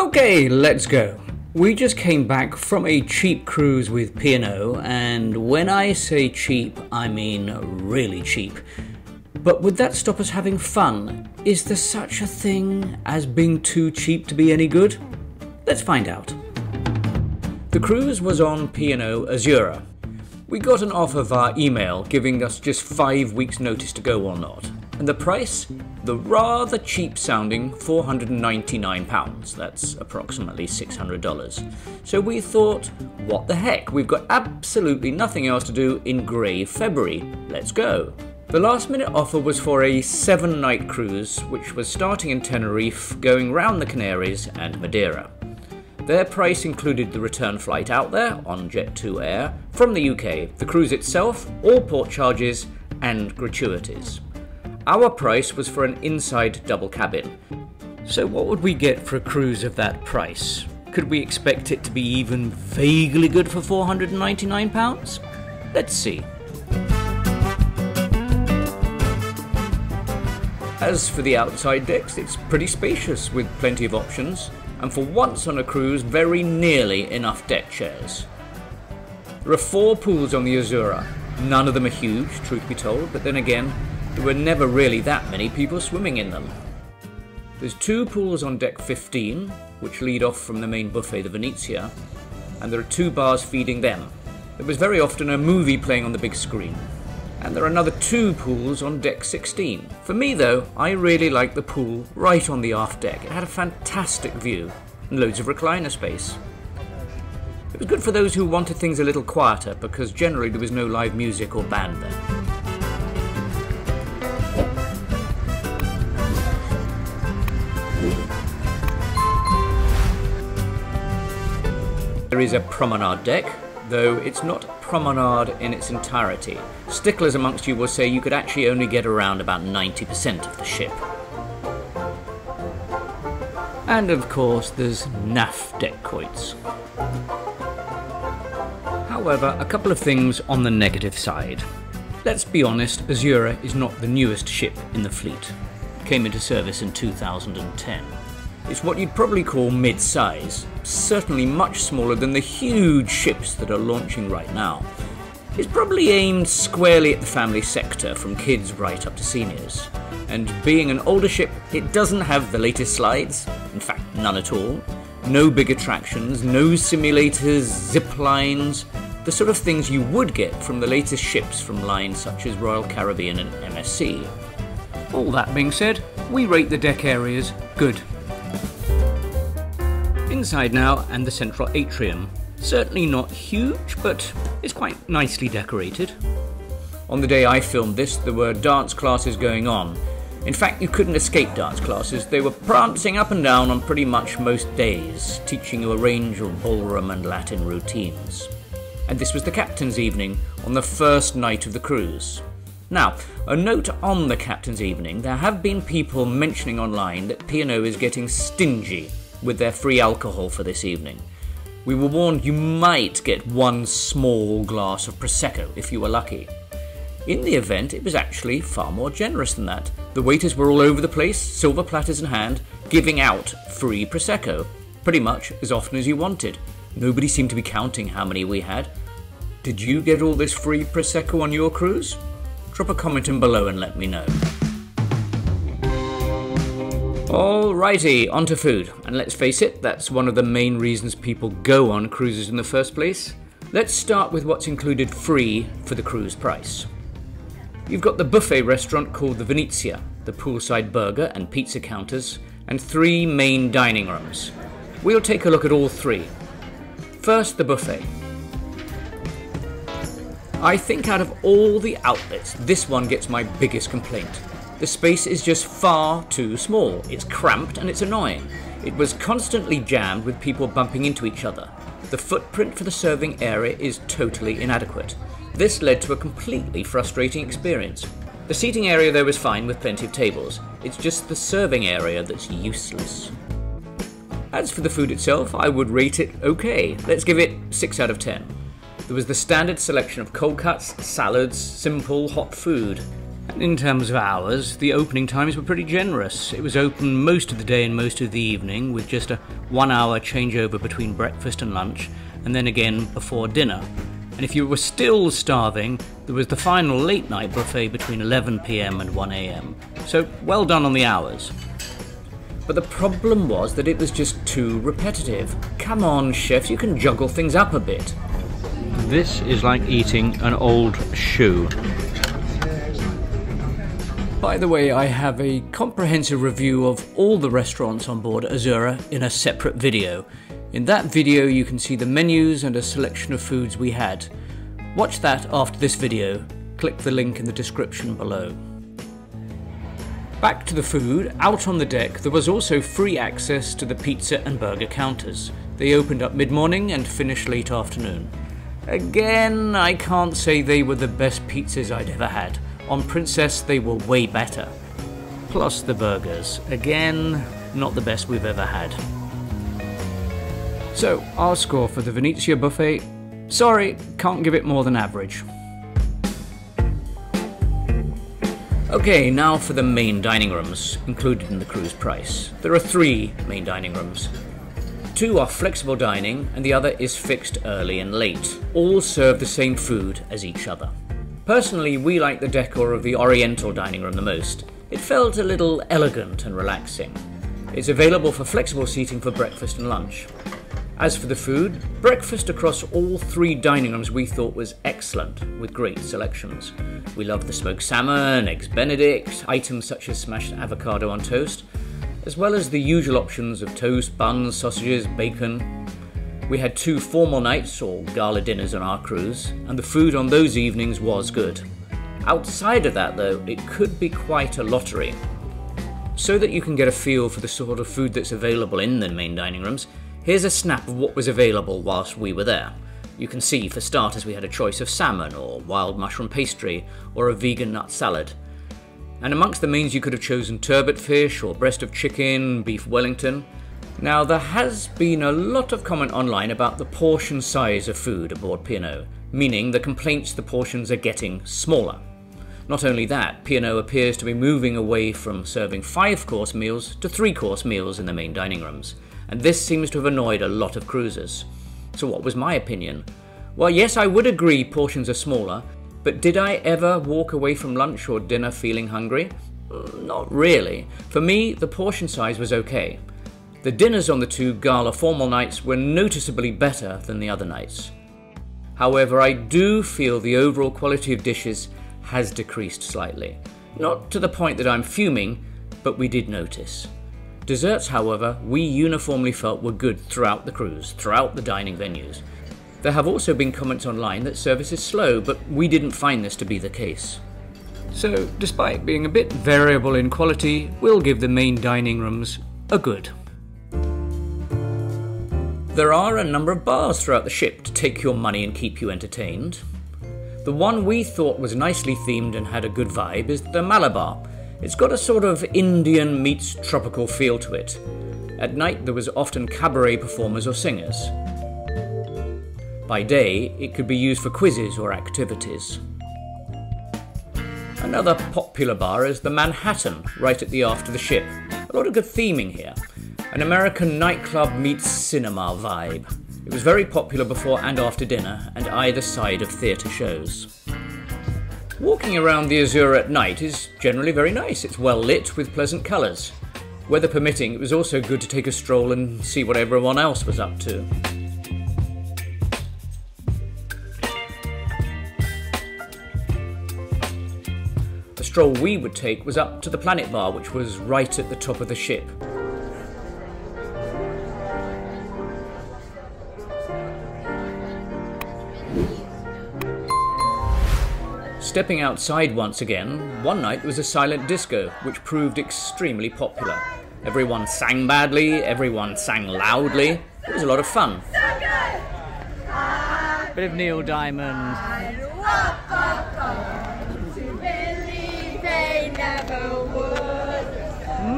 Okay, let's go. We just came back from a cheap cruise with P&O, and when I say cheap, I mean really cheap. But would that stop us having fun? Is there such a thing as being too cheap to be any good? Let's find out. The cruise was on P&O AZURA. We got an offer via email giving us just 5 weeks notice to go or not. And the price? The rather cheap sounding £499, that's approximately $600. So we thought, what the heck, we've got absolutely nothing else to do in grey February, let's go. The last minute offer was for a 7-night cruise, which was starting in Tenerife, going round the Canaries and Madeira. Their price included the return flight out there on Jet2 Air from the UK, the cruise itself, all port charges and gratuities. Our price was for an inside double cabin. So what would we get for a cruise of that price? Could we expect it to be even vaguely good for £499? Let's see. As for the outside decks, it's pretty spacious with plenty of options, and for once on a cruise, very nearly enough deck chairs. There are 4 pools on the Azura. None of them are huge, truth be told, but then again, there were never really that many people swimming in them. There's 2 pools on deck 15, which lead off from the main buffet, the Venezia, and there are 2 bars feeding them. There was very often a movie playing on the big screen. And there are another 2 pools on deck 16. For me though, I really liked the pool right on the aft deck. It had a fantastic view and loads of recliner space. It was good for those who wanted things a little quieter because generally there was no live music or band there. There is a promenade deck, though it's not promenade in its entirety. Sticklers amongst you will say you could actually only get around about 90% of the ship. And of course there's NAF deck quoits. However, a couple of things on the negative side. Let's be honest, Azura is not the newest ship in the fleet. It came into service in 2010. It's what you'd probably call mid-size, certainly much smaller than the huge ships that are launching right now. It's probably aimed squarely at the family sector, from kids right up to seniors. And being an older ship, it doesn't have the latest slides, in fact none at all, no big attractions, no simulators, zip lines, the sort of things you would get from the latest ships from lines such as Royal Caribbean and MSC. All that being said, we rate the deck areas good. Inside now, and the central atrium. Certainly not huge, but it's quite nicely decorated. On the day I filmed this, there were dance classes going on. In fact, you couldn't escape dance classes. They were prancing up and down on pretty much most days, teaching you a range of ballroom and Latin routines. And this was the captain's evening on the first night of the cruise. Now, a note on the captain's evening, there have been people mentioning online that P&O is getting stingy with their free alcohol for this evening. We were warned you might get 1 small glass of Prosecco if you were lucky. In the event, it was actually far more generous than that. The waiters were all over the place, silver platters in hand, giving out free Prosecco, pretty much as often as you wanted. Nobody seemed to be counting how many we had. Did you get all this free Prosecco on your cruise? Drop a comment in below and let me know. Alrighty, on to food, and let's face it, that's one of the main reasons people go on cruises in the first place. Let's start with what's included free for the cruise price. You've got the buffet restaurant called the Venezia, the poolside burger and pizza counters, and 3 main dining rooms. We'll take a look at all 3. First, the buffet. I think out of all the outlets, this one gets my biggest complaint. The space is just far too small. It's cramped and it's annoying. It was constantly jammed with people bumping into each other. The footprint for the serving area is totally inadequate. This led to a completely frustrating experience. The seating area though was fine with plenty of tables. It's just the serving area that's useless. As for the food itself, I would rate it okay. Let's give it 6 out of 10. There was the standard selection of cold cuts, salads, simple hot food. And in terms of hours, the opening times were pretty generous. It was open most of the day and most of the evening, with just a 1-hour changeover between breakfast and lunch, and then again before dinner. And if you were still starving, there was the final late night buffet between 11 PM and 1 AM. So well done on the hours. But the problem was that it was just too repetitive. Come on, chefs, you can juggle things up a bit. This is like eating an old shoe. By the way, I have a comprehensive review of all the restaurants on board Azura in a separate video. In that video you can see the menus and a selection of foods we had. Watch that after this video. Click the link in the description below. Back to the food, out on the deck there was also free access to the pizza and burger counters. They opened up mid-morning and finished late afternoon. Again, I can't say they were the best pizzas I'd ever had. On Princess they were way better. Plus the burgers, again, not the best we've ever had. So, our score for the Venezia buffet? Sorry, can't give it more than average. Okay, now for the main dining rooms, included in the cruise price. There are 3 main dining rooms. 2 are flexible dining and the other is fixed early and late. All serve the same food as each other. Personally, we like the decor of the Oriental dining room the most. It felt a little elegant and relaxing. It's available for flexible seating for breakfast and lunch. As for the food, breakfast across all 3 dining rooms we thought was excellent, with great selections. We loved the smoked salmon, eggs benedict, items such as smashed avocado on toast, as well as the usual options of toast, buns, sausages, bacon. We had 2 formal nights or gala dinners on our cruise, and the food on those evenings was good. Outside of that though, it could be quite a lottery. So that you can get a feel for the sort of food that's available in the main dining rooms, here's a snap of what was available whilst we were there. You can see for starters we had a choice of salmon or wild mushroom pastry or a vegan nut salad. And amongst the mains you could have chosen turbot fish or breast of chicken, beef Wellington. Now there has been a lot of comment online about the portion size of food aboard P&O, meaning the complaints the portions are getting smaller. Not only that, P&O appears to be moving away from serving 5-course meals to 3-course meals in the main dining rooms, and this seems to have annoyed a lot of cruisers. So what was my opinion? Well, yes, I would agree portions are smaller, but did I ever walk away from lunch or dinner feeling hungry? Not really. For me, the portion size was okay. The dinners on the 2 gala formal nights were noticeably better than the other nights. However, I do feel the overall quality of dishes has decreased slightly. Not to the point that I'm fuming, but we did notice. Desserts, however, we uniformly felt were good throughout the cruise, throughout the dining venues. There have also been comments online that service is slow, but we didn't find this to be the case. So, despite being a bit variable in quality, we'll give the main dining rooms a good. There are a number of bars throughout the ship to take your money and keep you entertained. The one we thought was nicely themed and had a good vibe is the Malabar. It's got a sort of Indian meets tropical feel to it. At night there was often cabaret performers or singers. By day it could be used for quizzes or activities. Another popular bar is the Manhattan, right at the aft of the ship. A lot of good theming here. An American nightclub meets cinema vibe. It was very popular before and after dinner, and either side of theatre shows. Walking around the Azura at night is generally very nice. It's well lit with pleasant colours. Weather permitting, it was also good to take a stroll and see what everyone else was up to. The stroll we would take was up to the Planet Bar, which was right at the top of the ship. Stepping outside once again, one night was a silent disco, which proved extremely popular. Everyone sang badly, everyone sang loudly. It was a lot of fun. Bit of Neil Diamond.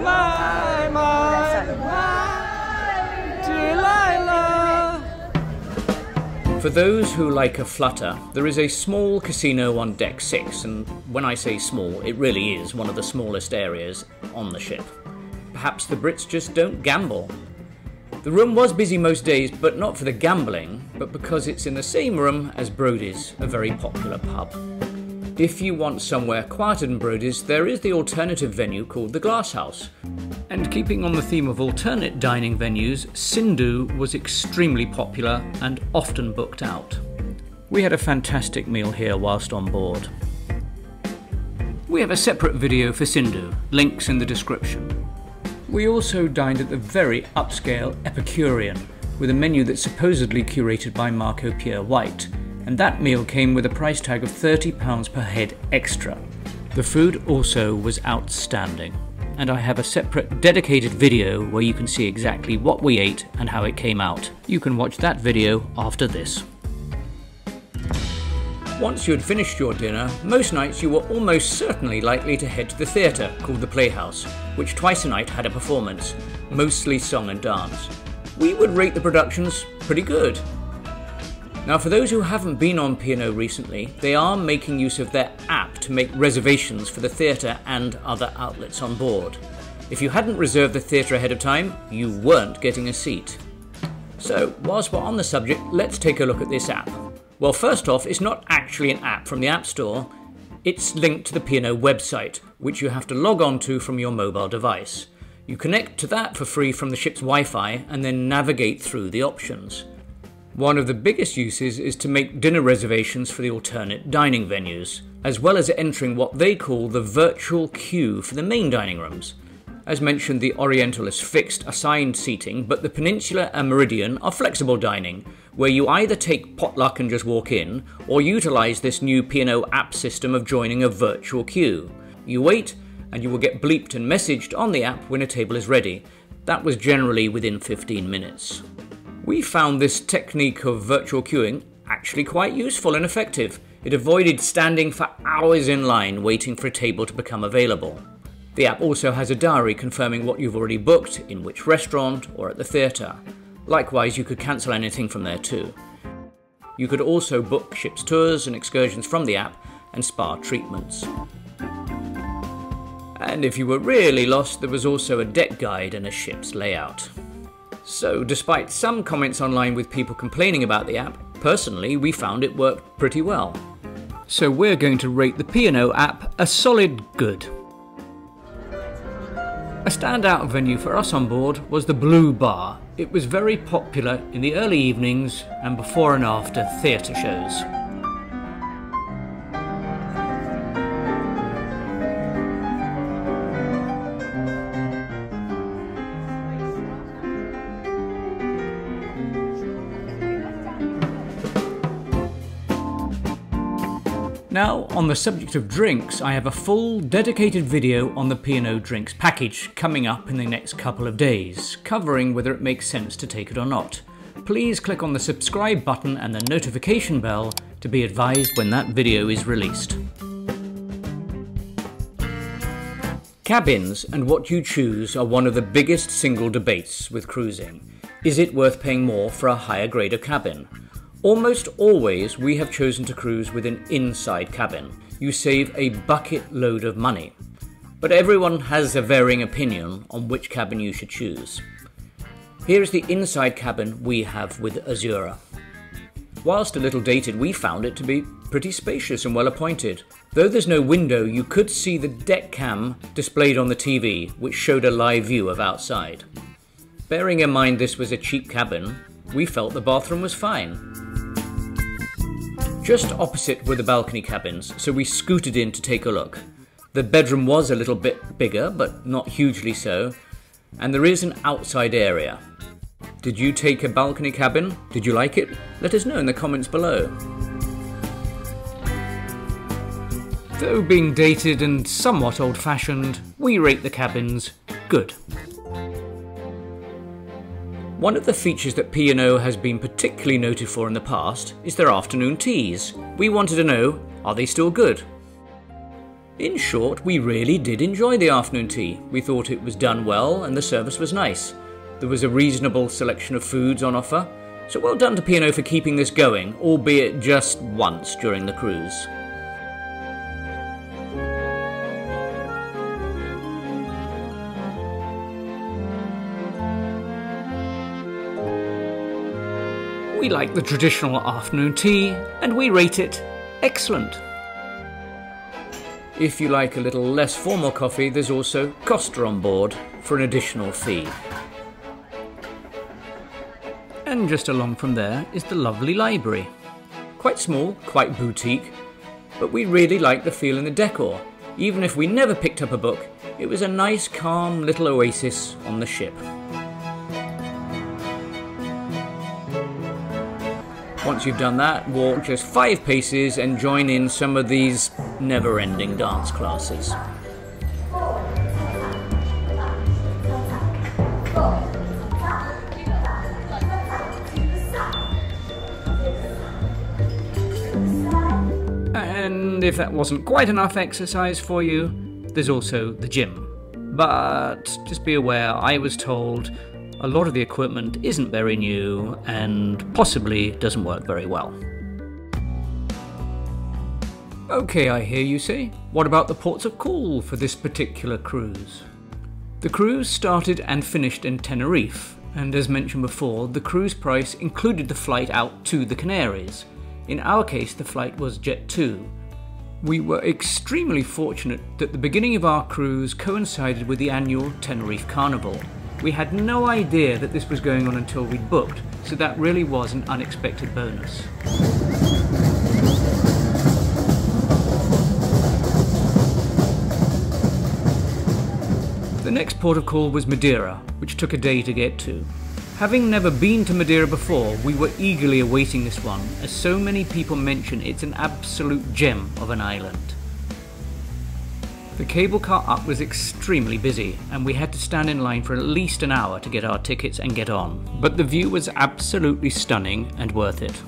My Delilah. For those who like a flutter, there is a small casino on deck 6, and when I say small, it really is one of the smallest areas on the ship. Perhaps the Brits just don't gamble. The room was busy most days, but not for the gambling, but because it's in the same room as Brodie's, a very popular pub. If you want somewhere quieter than Brodie's, there is the alternative venue called the Glass House. And keeping on the theme of alternate dining venues, Sindhu was extremely popular and often booked out. We had a fantastic meal here whilst on board. We have a separate video for Sindhu, links in the description. We also dined at the very upscale Epicurean, with a menu that's supposedly curated by Marco Pierre White, and that meal came with a price tag of £30 per head extra. The food also was outstanding, and I have a separate dedicated video where you can see exactly what we ate and how it came out. You can watch that video after this. Once you had finished your dinner, most nights you were almost certainly likely to head to the theatre called the Playhouse, which twice a night had a performance, mostly song and dance. We would rate the productions pretty good. Now, for those who haven't been on P&O recently, they are making use of their app to make reservations for the theatre and other outlets on board. If you hadn't reserved the theatre ahead of time, you weren't getting a seat. So, whilst we're on the subject, let's take a look at this app. Well, first off, it's not actually an app from the App Store. It's linked to the P&O website, which you have to log on to from your mobile device. You connect to that for free from the ship's Wi-Fi and then navigate through the options. One of the biggest uses is to make dinner reservations for the alternate dining venues, as well as entering what they call the virtual queue for the main dining rooms. As mentioned, the Oriental is fixed, assigned seating, but the Peninsula and Meridian are flexible dining, where you either take potluck and just walk in, or utilise this new P&O app system of joining a virtual queue. You wait, and you will get bleeped and messaged on the app when a table is ready. That was generally within 15 minutes. We found this technique of virtual queuing actually quite useful and effective. It avoided standing for hours in line waiting for a table to become available. The app also has a diary confirming what you've already booked, in which restaurant or at the theatre. Likewise, you could cancel anything from there too. You could also book ship's tours and excursions from the app and spa treatments. And if you were really lost, there was also a deck guide and a ship's layout. So, despite some comments online with people complaining about the app, personally we found it worked pretty well. So we're going to rate the P&O app a solid good. A standout venue for us on board was the Blue Bar. It was very popular in the early evenings and before and after theatre shows. Now, on the subject of drinks, I have a full dedicated video on the P&O drinks package coming up in the next couple of days, covering whether it makes sense to take it or not. Please click on the subscribe button and the notification bell to be advised when that video is released. Cabins and what you choose are one of the biggest single debates with cruising. Is it worth paying more for a higher grade of cabin? Almost always we have chosen to cruise with an inside cabin. You save a bucket load of money. But everyone has a varying opinion on which cabin you should choose. Here is the inside cabin we have with Azura. Whilst a little dated, we found it to be pretty spacious and well appointed. Though there's no window, you could see the deck cam displayed on the TV, which showed a live view of outside. Bearing in mind this was a cheap cabin, we felt the bathroom was fine. Just opposite were the balcony cabins, so we scooted in to take a look. The bedroom was a little bit bigger, but not hugely so, and there is an outside area. Did you take a balcony cabin? Did you like it? Let us know in the comments below. Though being dated and somewhat old-fashioned, we rate the cabins good. One of the features that P&O has been particularly noted for in the past is their afternoon teas. We wanted to know, are they still good? In short, we really did enjoy the afternoon tea. We thought it was done well and the service was nice. There was a reasonable selection of foods on offer, So well done to P&O for keeping this going, albeit just once during the cruise. We like the traditional afternoon tea, and we rate it excellent. If you like a little less formal coffee, there's also Costa on board for an additional fee. And just along from there is the lovely library. Quite small, quite boutique, but we really like the feel and the decor. Even if we never picked up a book, it was a nice, calm little oasis on the ship. Once you've done that, walk just 5 paces and join in some of these never-ending dance classes. And if that wasn't quite enough exercise for you, there's also the gym. But just be aware, I was told a lot of the equipment isn't very new and possibly doesn't work very well. Okay, I hear you say. What about the ports of call for this particular cruise? The cruise started and finished in Tenerife, and as mentioned before, the cruise price included the flight out to the Canaries. In our case, the flight was Jet 2. We were extremely fortunate that the beginning of our cruise coincided with the annual Tenerife Carnival. We had no idea that this was going on until we'd booked, so that really was an unexpected bonus. The next port of call was Madeira, which took a day to get to. Having never been to Madeira before, we were eagerly awaiting this one, as so many people mention it's an absolute gem of an island. The cable car up was extremely busy, and we had to stand in line for at least an hour to get our tickets and get on, but the view was absolutely stunning and worth it.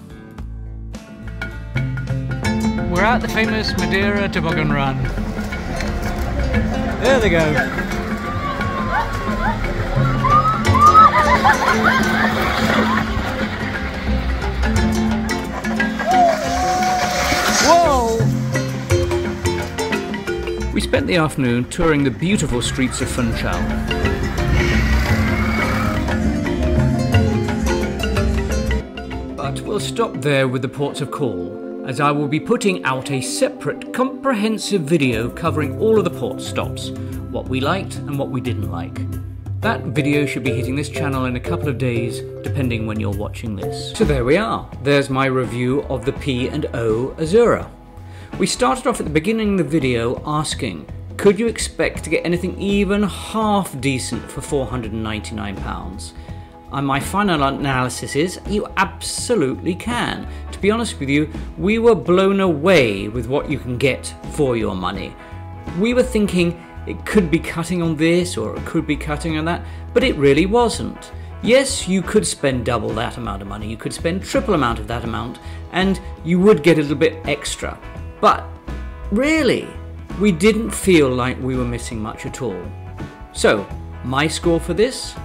We're at the famous Madeira toboggan run. There they go. Whoa! We spent the afternoon touring the beautiful streets of Funchal. But we'll stop there with the ports of call, as I will be putting out a separate comprehensive video covering all of the port stops, what we liked and what we didn't like. That video should be hitting this channel in a couple of days, depending when you're watching this. So there we are. There's my review of the P&O AZURA. We started off at the beginning of the video asking, could you expect to get anything even half decent for £499? And my final analysis is, you absolutely can. To be honest with you, we were blown away with what you can get for your money. We were thinking it could be cutting on this or it could be cutting on that, but it really wasn't. Yes, you could spend double that amount of money, you could spend triple amount of that amount, and you would get a little bit extra. But really, we didn't feel like we were missing much at all. So, my score for this?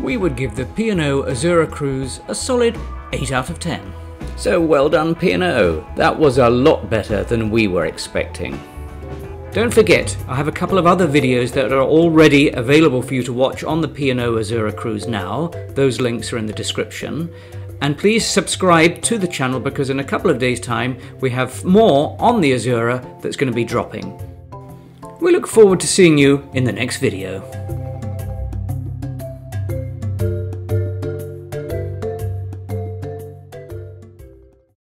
We would give the P&O AZURA cruise a solid 8 out of 10. So well done, P&O. That was a lot better than we were expecting. Don't forget, I have a couple of other videos that are already available for you to watch on the P&O AZURA cruise now. Those links are in the description. And please subscribe to the channel, because in a couple of days' time we have more on the AZURA that's going to be dropping. We look forward to seeing you in the next video.